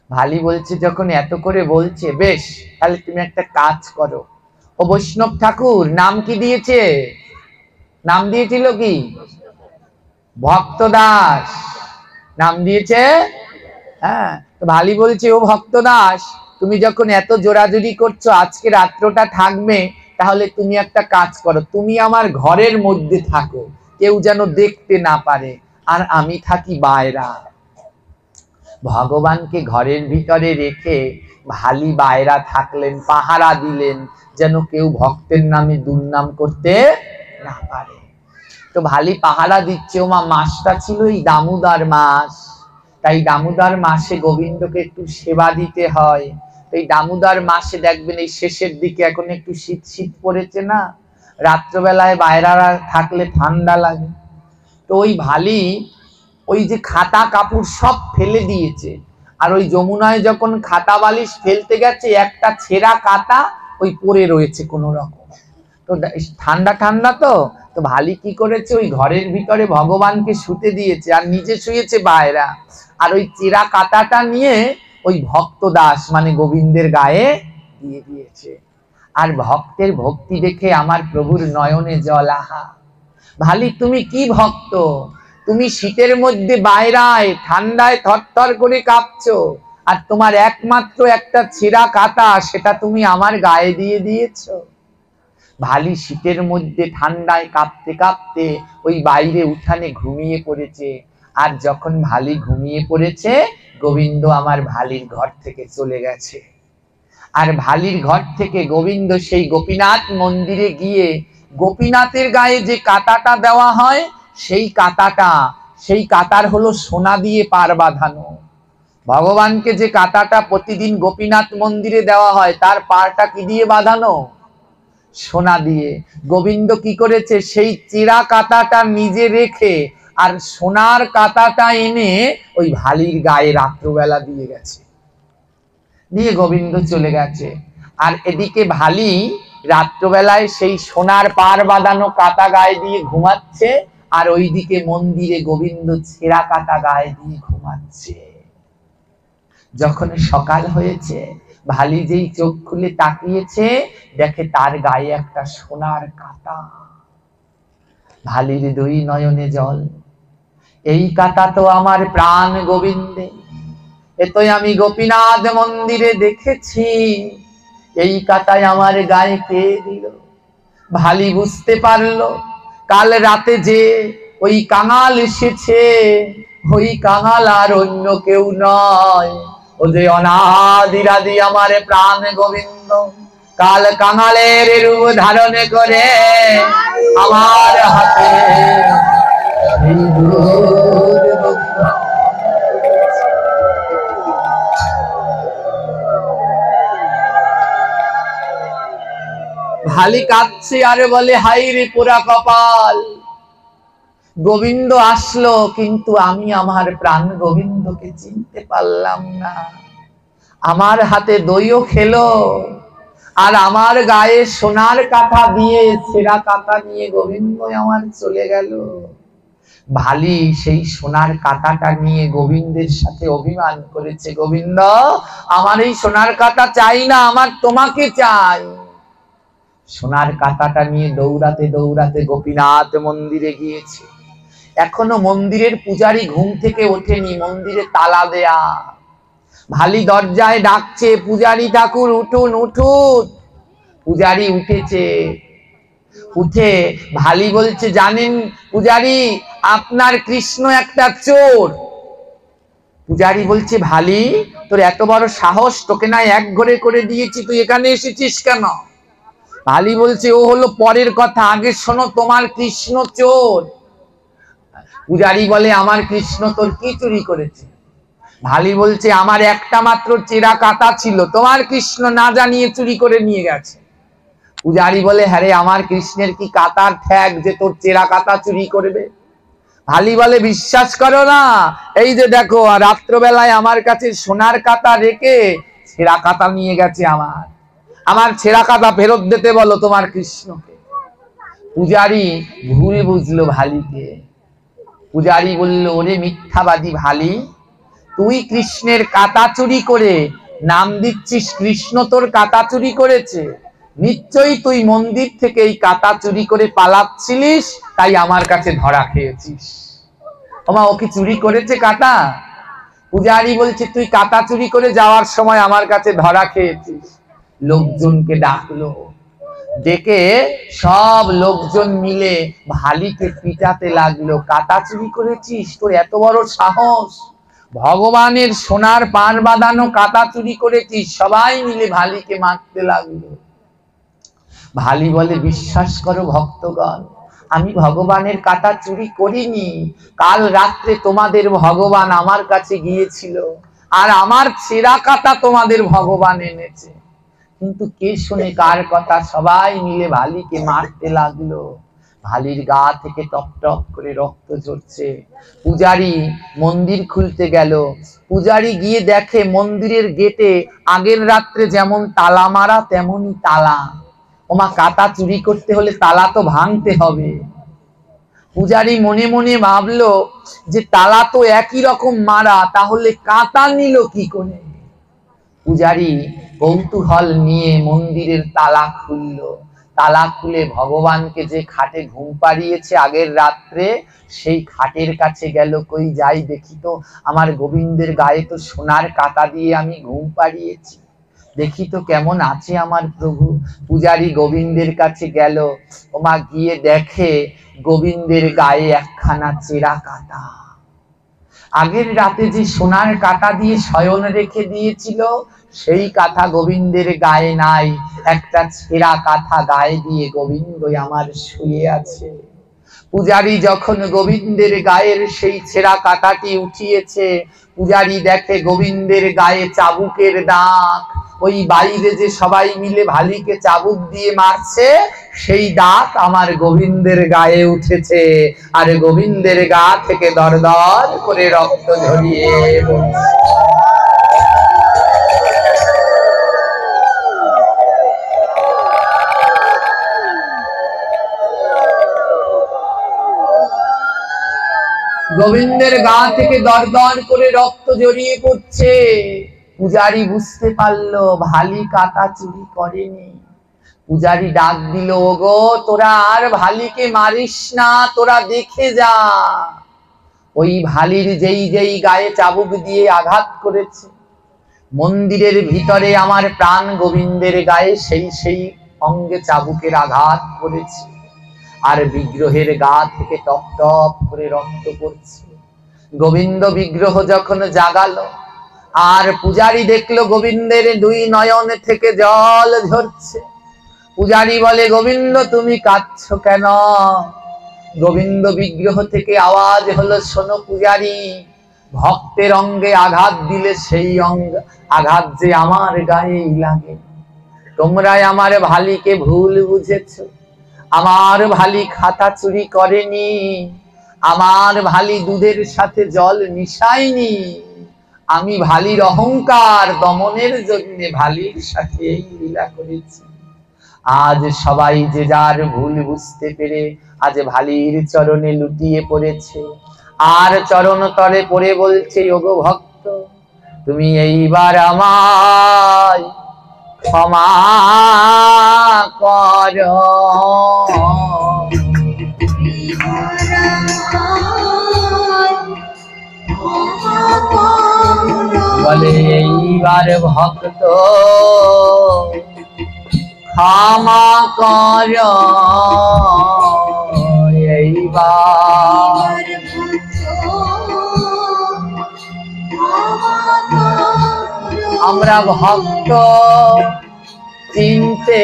ভালি বলছে যখন এত করে বলছে, বেশ তাহলে তুমি একটা কাজ করো। ও বৈষ্ণব ঠাকুর নাম কি দিয়েছে? নাম দিয়েছিল কি? ভক্তদাস নাম দিয়েছে। হ্যাঁ, তো ভালি বলছে, ও ভক্তদাস, তুমি যখন এত জোরাজুরি করছো আজকে রাত্রটা থাকবে, তাহলে তুমি একটা কাজ করো, তুমি আমার ঘরের মধ্যে থাকো, কেউ যেন দেখতে না পারে, আর আমি থাকি বাইরা। ভগবানকে ঘরের ভিতরে রেখে ভালি বাইরা থাকলেন, পাহারা দিলেন, যেন কেউ ভক্তের নামে দুর্নাম করতে না পারে। তো ভালি পাহারা দিচ্ছে। ও মা, মাসটা ছিল এই দামোদর মাস, তাই দামোদর মাসে গোবিন্দকে একটু সেবা দিতে হয়। এই দামোদর মাসে দেখবেন এই শেষের দিকে এখন একটু শীত শীত পড়েছে না, রাত্রবেলায় বাইরারা থাকলে ঠান্ডা লাগে। তো ওই ভালি ওই যে খাতা কাপড় সব ফেলে দিয়েছে, আর ওই যমুনায় যখন খাতা বালিশ ফেলতে গেছে একটা ছেঁড়া কাতা ওই পড়ে রয়েছে কোন রকম। তো ঠান্ডা ঠান্ডা তো ভালি কি করেছে, ওই ঘরের ভিতরে ভগবানকে শুতে দিয়েছে আর নিজে শুয়েছে বাইরা, আর ওই চেরা কাতাটা নিয়ে ওই ভক্তদাস মানে গোবিন্দের গায়ে দিয়ে দিয়েছে। আর ভক্তের ভক্তি দেখে আমার প্রভুর নয়নে জল। আহা ভালি, তুমি কি ভক্ত, তুমি শীতের মধ্যে বাইরায় ঠান্ডায় থরথর করে কাঁপছো, আর তোমার একমাত্র একটা ছেঁড়া কাতা সেটা তুমি আমার গায়ে দিয়ে দিয়েছো। ভালি শীতের মধ্যে ঠান্ডায় কাঁপতে কাঁপতে ওই বাইরে উঠানে ঘুমিয়ে পড়েছে। আর যখন ভালি ঘুমিয়ে পড়েছে, গোবিন্দ আমার ভালির ঘর থেকে চলে গেছে। আর ভালির ঘর থেকে গোবিন্দ সেই গোপীনাথ মন্দিরে গিয়ে গোপীনাথের গায়ে যে কাঁটাটা দেওয়া হয় সেই কাঁটার হলো সোনা দিয়ে পার বাঁধানো। ভগবানকে যে কাঁটাটা প্রতিদিন গোপীনাথ মন্দিরে দেওয়া হয় তার পারটা কি দিয়ে বাঁধানো? সোনা দিয়ে। গোবিন্দ কি করেছে, সেই চেরা কাঁটাটা নিজে রেখে আর সোনার কাঁটাটা এনে ওই ভালির গায়ে রাত্রবেলা দিয়ে গেছে, দিয়ে গোবিন্দ চলে গেছে। আর এদিকে ভালি রাত্রবেলায় সেই সোনার পার বাঁধানো কাঁটা গায়ে দিয়ে ঘুমাচ্ছে, আর ওইদিকে মন্দিরে গোবিন্দ ছেঁড়া কাঁটা গায়ে দিয়ে ঘুমাচ্ছে। যখন সকাল হয়েছে, ভালি যেই চোখ খুলে তাকিয়েছে, দেখে তার গায়ে একটা সোনার কাঁটা। ভালির দুই নয়নে জল। এই কাঁটা তো আমার প্রাণ গোবিন্দে, এতই আমি গোপীনাথ মন্দিরে দেখেছি, এই কাঁটায় আমার গায়ে কে দিল? ভালি বুঝতে পারলো কাল রাতে যে ওই কাঙাল এসেছে, ওই কাঙাল আর অন্য কেউ নয়, ও যে অনাদিরাদি আমার প্রাণ গোবিন্দ কাল কাঙালের রূপ ধারণ করে আমার হাতে ভালি কাঁদছে আর বলে, হাই রে পোড়া কপাল, গোবিন্দ আসলো কিন্তু আমি আমার প্রাণ গোবিন্দকে চিনতে পারলাম না। আমার হাতে দইও খেলো আর আমার গায়ে সোনার কাঁটা দিয়ে ছেঁড়া কাঁটা নিয়ে গোবিন্দ আমার চলে গেল। ভালি সেই সোনার কাঁটাটা নিয়ে গোবিন্দের সাথে অভিমান করেছে, গোবিন্দ আমার এই সোনার কাঁটা চাই না, আমার তোমাকে চাই। সোনার কাঁটাটা নিয়ে দৌড়াতে দৌড়াতে গোপীনাথ মন্দিরে গিয়েছে। এখনো মন্দিরের পূজারী ঘুম থেকে ওঠেনি, মন্দিরে তালা দেয়া। ভালি দরজায় ডাকছে, পূজারী ঠাকুর উঠুন উঠুন। পূজারী উঠেছে। উঠে ভালি বলছে, জানেন পূজারী, আপনার কৃষ্ণ একটা চোর। পূজারী বলছে, ভালি তোর এত বড় সাহস, তোকে না এক ঘরে করে দিয়েছি, তুই এখানে এসেছিস কেন? ভালি বলছে, ও হলো পরের কথা, আগে শোনো তোমার কৃষ্ণ চোর। পূজারী বলে, আমার কৃষ্ণ তোর কি চুরি করেছে? ভালি বলছে আমার একটা মাত্র চেরা কাটা ছিল, তোমার কৃষ্ণ না জানিয়ে চুরি করে নিয়ে গেছে। পূজারী বলে হ্যাঁ রে, আমার কৃষ্ণের কি কাটার ঠ্যাক যে তোর চেরা কাটা চুরি করবে? ভালি বলে বিশ্বাস করো না, এই যে দেখো রাত্রবেলায় আমার কাছে সোনার কাটা রেখে ছেঁড়া কাটা নিয়ে গেছে। আমার ছেঁড়া কাটা ফেরত দিতে বলো তোমার কৃষ্ণকে। পূজারী ভুল বুঝলো ভালিকে। পূজারী বলল ওরে মিথ্যাবাদী ভালি, তুই কৃষ্ণের কাটা চুরি করে নাম দিচ্ছিস কৃষ্ণ তোর কাটা চুরি করেছে? নিশ্চয়ই তুই মন্দির থেকে এই কাটা চুরি করে পালাচ্ছিলিস, তাই আমার কাছে ধরা খেয়েছিস। ওমা ও কি চুরি করেছে কাটা? পূজারী বলছে তুই কাটা চুরি করে যাওয়ার সময় আমার কাছে ধরা খেয়েছিস। লোকজনকে ডাকলো, ডেকে সব লোকজন মিলে ভালিকে পিটাতে লাগলো। কাটা চুরি করেছিস, তোর এত বড় সাহস! ভগবানের সোনার পান বাঁধানো কাটা চুরি করেছিস। সবাই মিলে ভালিকে মারতে লাগলো। ভালি বলে বিশ্বাস করো ভক্তগণ, আমি ভগবানের কাটা চুরি করিনি। কাল রাত্রে তোমাদের ভগবান আমার কাছে গিয়েছিল, আর আমার ছেঁড়া কাটা তোমাদের ভগবান এনেছে। কিন্তু কে শুনে কার কথা? সবাই মিলে ভালিকে মারতে লাগলো। ভালির গা থেকে টপ টপ করে রক্ত ঝরছে। পূজারী মন্দির খুলতে গেল। পূজারী গিয়ে দেখে মন্দিরের গেটে আগের রাত্রে যেমন তালা মারা তেমনই তালা। ওমা কাটা চুরি করতে হলে তালা তো ভাঙতে হবে। পূজারী মনে মনে ভাবলো যে তালা তো একই রকম মারা, তাহলে কাটা নিল কি করে? পূজারী কৌতূহল নিয়ে মন্দিরের তালা খুললো। তালা খুলে ভগবানকে যে খাটে ঘুম পাড়িয়েছে আগের রাত্রে, সেই খাটের কাছে গেল। কই যাই দেখি তো, আমার গোবিন্দের গায়ে তো সোনার কাটা দিয়ে আমি ঘুম পাড়িয়েছি, দেখি তো কেমন আছে আমার প্রভু। পূজারী গোবিন্দের কাছে গেল। ওমা গিয়ে দেখে গোবিন্দের গায়ে একখানা চেরা কাটা। আগের রাতে যে সোনার কাটা দিয়ে শয়ন রেখে দিয়েছিল, সেই কাঁথা গোবিন্দের গায়ে নাই। একটা ছেঁড়া কাঁথা গায়ে দিয়ে গোবিন্দ আমার শুয়ে আছে। পূজারী যখন গোবিন্দের গায়ের সেই ছেঁড়া কাঁটাটি উঠিয়েছে, পূজারী দেখে গোবিন্দের গায়ে চাবুকের দাগ। ওই বাইরে যে সবাই মিলে ভালিকে চাবুক দিয়ে মারছে, সেই দাগ আমার গোবিন্দের গায়ে উঠেছে। আর গোবিন্দের গা থেকে দর দর করে রক্ত ঝরিয়ে পড়ছে। গোবিন্দের গা থেকে দর দর করে রক্ত জড়িয়ে পড়ছে। পূজারী বুঝতে পারলো ভালি কাটা চুরি করেনি। পূজারী ডাক দিল, ওগো তোরা আর ভালিকে মারিস না, তোরা দেখে যা। ওই ভালির যেই যেই গায়ে চাবুক দিয়ে আঘাত করেছে, মন্দিরের ভিতরে আমার প্রাণ গোবিন্দের গায়ে সেই সেই অঙ্গে চাবুকের আঘাত করেছে। আর বিগ্রহের গা থেকে টপ টপ করে রক্ত পড়ছে। গোবিন্দ বিগ্রহ যখন জাগালো, আর পূজারী দেখলো গোবিন্দের দুই নয়ন থেকে জল ঝরছে। পূজারী বলে, গোবিন্দ তুমি কাঁদছো কেন? গোবিন্দ বিগ্রহ থেকে আওয়াজ হলো, শোনো পূজারী, ভক্তের অঙ্গে আঘাত দিলে সেই আঘাত যে আমার গায়েই লাগে। তোমরাই আমার ভালিকে ভুল বুঝেছো। আমার ভালি খাতা চুরি করেনি, আমার ভালি দুধের সাথে জল মিশায়নি। আমি ভালির অহংকার দমনের জন্য ভালির সাথে এই লীলা করেছি। আজ সবাই যে যার ভুল বুঝতে পেরে আজ ভালির চরণে লুটিয়ে পড়েছে, আর চরণ তলে পড়ে বলছে, ওগো ভক্ত তুমি এইবার আমায় ক্ষমা করো। বলে এইবার ভক্ত ক্ষমা করো, এইবার আমরা ভক্ত চিনতে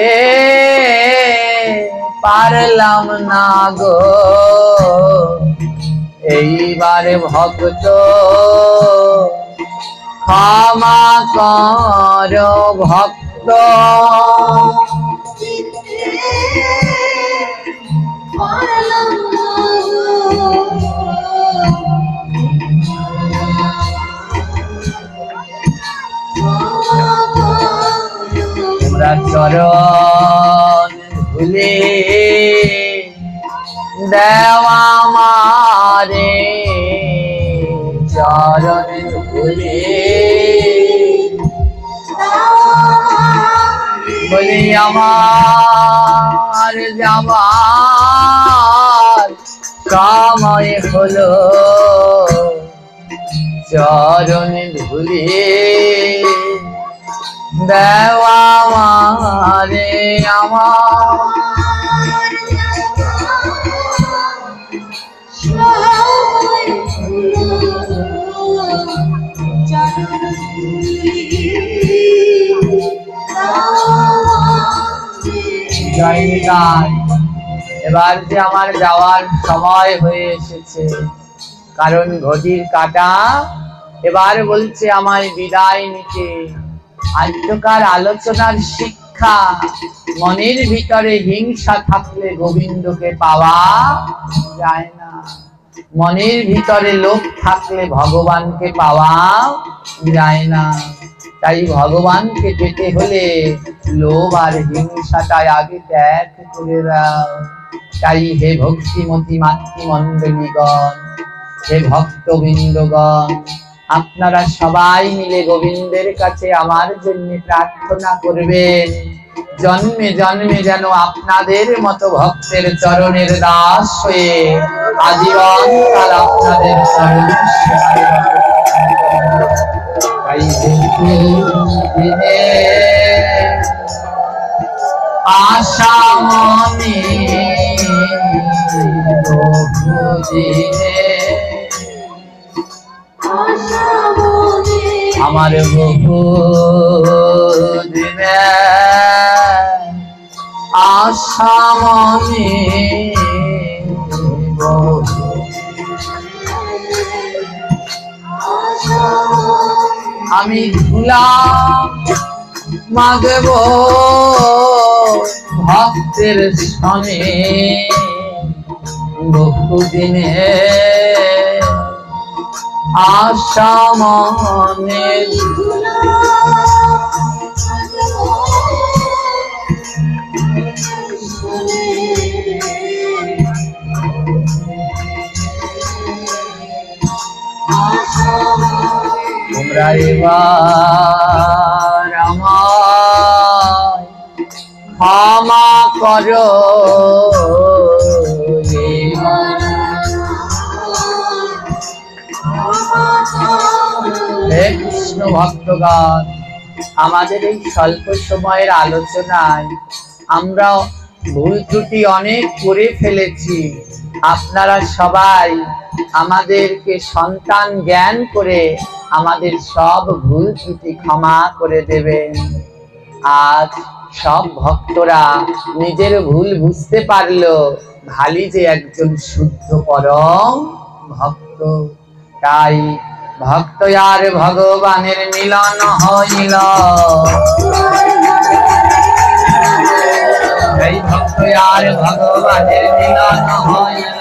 পারলাম না গো। এইবার ভক্ত ক্ষমা কর ভক্ত তোমরা চরণ ভুলে দেওয়া মারে চরণ ভুলে বলি আমার যাবার সময় হলো চরণ ধুলে দেওয়া মারে আমার জয় নিতাই। এবার যে আমার যাওয়ার সময় হয়ে এসেছে, কারণ ঘটির কাটা এবার বলছে আমায় বিদায় নিতে। আজকার আলোচনার শিক্ষা, মনের ভিতরে হিংসা থাকলে গোবিন্দকে পাওয়া যায় না, মনের ভিতরে লোভ থাকলে ভগবানকে পাওয়া যায় না। তাই ভগবানকে পেতে হলে লোভ আর হিংসাটাই আগে ত্যাগ করে দাও। তাই হে ভক্তিমতী মাতৃমণ্ডলীগণ, হে ভক্তবৃন্দগণ, আপনারা সবাই মিলে গোবিন্দের কাছে আমার জন্য প্রার্থনা করবেন, জন্মে জন্মে যেন আপনাদের মতো ভক্তের চরণের দাস হয়ে আজীবন কাল আপনাদের চরণ সেবায় আশা মনে আমার বহু দিনে আশা মনে আমি ধুলা মাগব ভক্তের সনে বহুদিনে আশা মনে তোমরা এবার আমায় ক্ষমা করো। হে কৃষ্ণ ভক্তগণ, আমাদের এই স্বল্প সময়ের আলোচনায় আমরা ভুল ত্রুটি অনেক করে ফেলেছি। আপনারা সবাই আমাদেরকে সন্তান জ্ঞান করে আমাদের সব ভুল ত্রুটি ক্ষমা করে দেবেন। আজ সব ভক্তরা নিজের ভুল বুঝতে পারলো, ভালি যে একজন শুদ্ধ পরম ভক্ত। তাই ভক্ত আর ভগবানের মিলন হইল, এই ভক্ত আর ভগবানের মিলন হইল।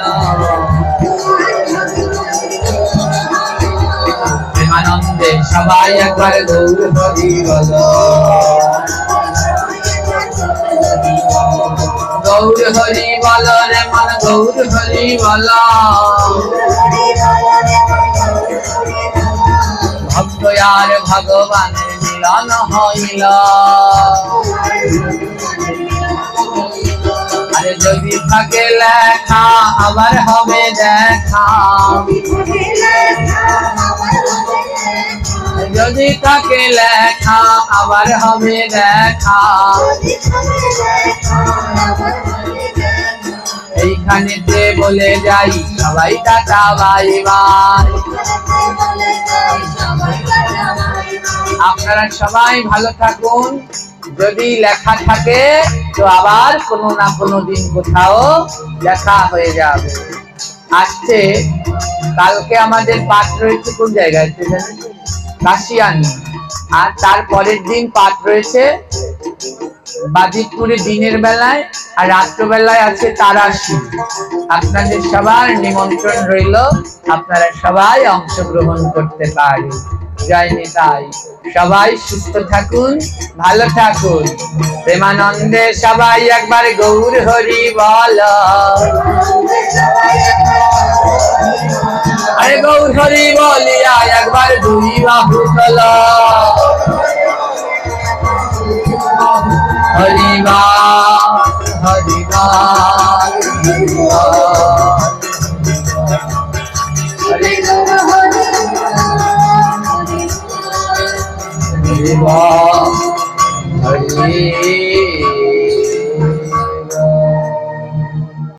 প্রেমানন্দে সবাই একবার গৌর হরি বল, গৌর হরি বল রে মন গৌর হরি বল। ভক্ত আর ভগবানের মিলন হইল। আরে যদি থাকে লেখা আবার হবে দেখা, যদি থাকে লেখা আবার হবে দেখা। এইখানেতে বলে যাই সবাই টাটা বাই বাই। আপনারা সবাই ভালো থাকুন। যদি লেখা থাকে তো আবার কোনো না কোনো দিন কোথাও দেখা হয়ে যাবে। আসছে কালকে আমাদের পাঠ রয়েছে কোন জায়গায় জানেন? কাশিয়ানি। আর তার পরের দিন পাঠ রয়েছে বাজিতপুরে দিনের বেলায়, আর রাত্রবেলায় আছে তারাশি। আপনাদের সবার নিমন্ত্রণ রইল, আপনারা সবাই অংশগ্রহণ করতে পারেন। জয় নিতাই। সবাই সুস্থ থাকুন, ভালো থাকুন। প্রেমানন্দে সবাই একবার গৌর হরি বল। আরে গৌর হরি বলিয়া একবার দুই বাহু তোল। হরি বল, হরি বল, হরি বল। হরি হরি হরি বল।